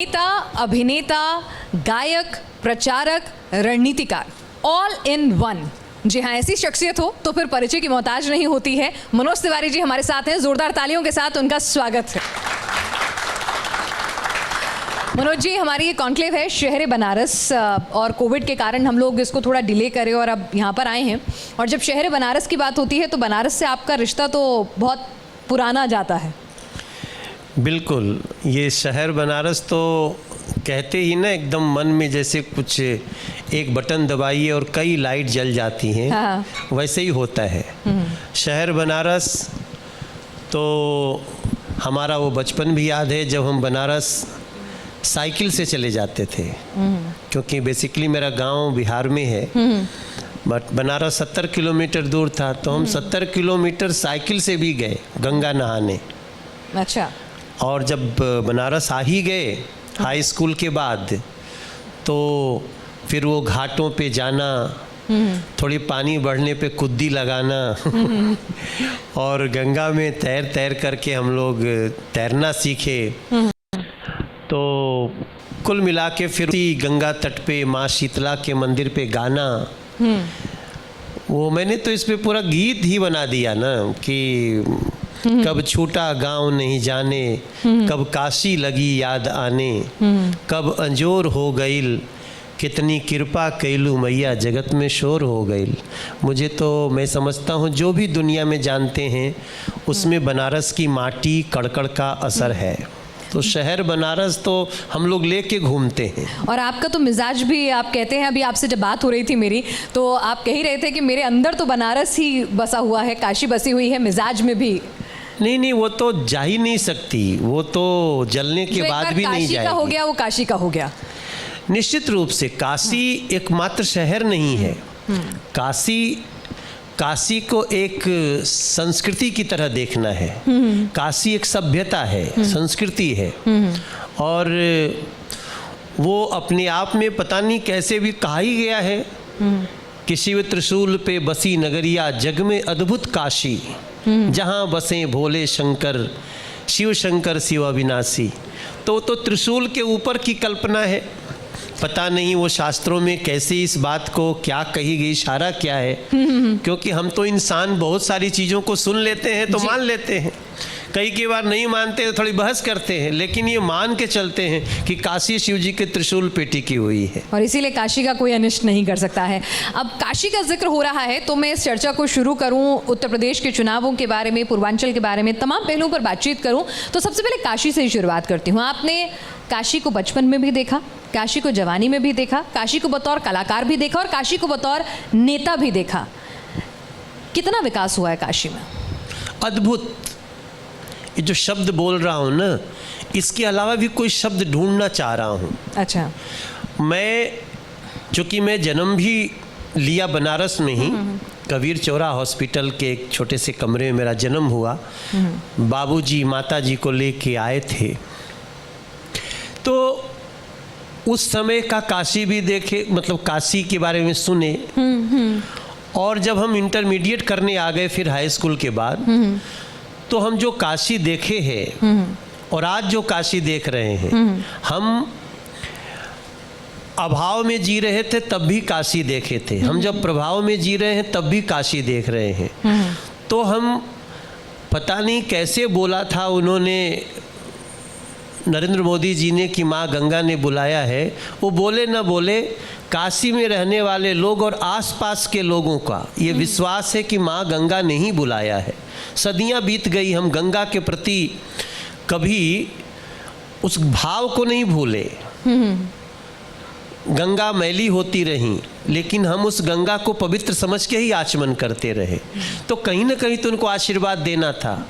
नेता, अभिनेता, गायक, प्रचारक, रणनीतिकार, ऑल इन वन। जी हाँ, ऐसी शख्सियत हो तो फिर परिचय की मोहताज नहीं होती है। मनोज तिवारी जी हमारे साथ हैं, जोरदार तालियों के साथ उनका स्वागत है। मनोज जी, हमारी ये कॉन्क्लेव है शहर बनारस, और कोविड के कारण हम लोग इसको थोड़ा डिले करें और अब यहाँ पर आए हैं। और जब शहर बनारस की बात होती है तो बनारस से आपका रिश्ता तो बहुत पुराना जाता है। बिल्कुल, ये शहर बनारस तो कहते ही ना एकदम मन में जैसे कुछ एक बटन दबाइए और कई लाइट जल जाती हैं। हाँ। वैसे ही होता है। शहर बनारस तो हमारा वो बचपन भी याद है जब हम बनारस साइकिल से चले जाते थे, क्योंकि बेसिकली मेरा गांव बिहार में है, बट बनारस 70 किलोमीटर दूर था, तो हम 70 किलोमीटर साइकिल से भी गए गंगा नहाने। अच्छा। और जब बनारस आ ही गए हाई स्कूल के बाद, तो फिर वो घाटों पे जाना, थोड़ी पानी बढ़ने पे कुद्दी लगाना और गंगा में तैर तैर करके हम लोग तैरना सीखे। तो कुल मिला के फिर गंगा तट पे माँ शीतला के मंदिर पे गाना, वो मैंने तो इस पे पूरा गीत ही बना दिया ना कि कब छूटा गांव नहीं जाने, कब काशी लगी याद आने, कब अंजोर हो गईल, कितनी कृपा कैलू मैया जगत में शोर हो गईल। मुझे तो, मैं समझता हूँ जो भी दुनिया में जानते हैं उसमें बनारस की माटी कड़कड़ का असर है। तो शहर बनारस तो हम लोग लेके घूमते हैं। और आपका तो मिजाज भी, आप कहते हैं, अभी आपसे जब बात हो रही थी मेरी, तो आप कह ही रहे थे कि मेरे अंदर तो बनारस ही बसा हुआ है, काशी बसी हुई है मिजाज में भी। नहीं, वो तो जा ही नहीं सकती, वो तो जलने के बाद भी नहीं जाएगी। काशी का हो गया वो काशी का हो गया। निश्चित रूप से काशी एकमात्र शहर नहीं है। काशी को एक संस्कृति की तरह देखना है। काशी एक सभ्यता है, संस्कृति है, और वो अपने आप में पता नहीं कैसे भी कहा ही गया है कि शिव त्रिशूल पे बसी नगरिया जग में अद्भुत काशी, जहाँ बसे भोले शंकर, शिव शंकर शिव अविनाशी। तो त्रिशूल के ऊपर की कल्पना है। पता नहीं वो शास्त्रों में कैसे इस बात को क्या कही गई, इशारा क्या है, क्योंकि हम तो इंसान बहुत सारी चीज़ों को सुन लेते हैं तो मान लेते हैं, कई बार नहीं मानते तो थोड़ी बहस करते हैं, लेकिन ये मान के चलते हैं कि काशी शिव जी के त्रिशूल पे टिकी हुई है, और इसीलिए काशी का कोई अनिष्ट नहीं कर सकता है। अब काशी का जिक्र हो रहा है तो मैं इस चर्चा को शुरू करूं, उत्तर प्रदेश के चुनावों के बारे में, पूर्वांचल के बारे में, तमाम पहलुओं पर बातचीत करूं, तो सबसे पहले काशी से ही शुरुआत करती हूँ। आपने काशी को बचपन में भी देखा, काशी को जवानी में भी देखा, काशी को बतौर कलाकार भी देखा और काशी को बतौर नेता भी देखा। कितना विकास हुआ है काशी में? अद्भुत। ये जो शब्द बोल रहा हूँ ना, इसके अलावा भी कोई शब्द ढूंढना चाह रहा हूँ। अच्छा। चूँकि मैं जन्म भी लिया बनारस में ही, कबीर चौरा हॉस्पिटल के एक छोटे से कमरे में मेरा जन्म हुआ। बाबूजी माताजी को लेके आए थे, तो उस समय का काशी भी देखे, मतलब काशी के बारे में सुने। और जब हम इंटरमीडिएट करने आ गए फिर हाई स्कूल के बाद, तो हम जो काशी देखे हैं और आज जो काशी देख रहे हैं, हम अभाव में जी रहे थे तब भी काशी देखे थे, हम जब प्रभाव में जी रहे हैं तब भी काशी देख रहे हैं। तो हम पता नहीं कैसे बोला था उन्होंने, नरेंद्र मोदी जी ने, कि माँ गंगा ने बुलाया है। वो बोले न बोले, काशी में रहने वाले लोग और आसपास के लोगों का ये विश्वास है कि माँ गंगा ने ही बुलाया है। सदियां बीत गई, हम गंगा के प्रति कभी उस भाव को नहीं भूले। गंगा मैली होती रही, लेकिन हम उस गंगा को पवित्र समझ के ही आचमन करते रहे। तो कहीं ना कहीं तो उनको आशीर्वाद देना था।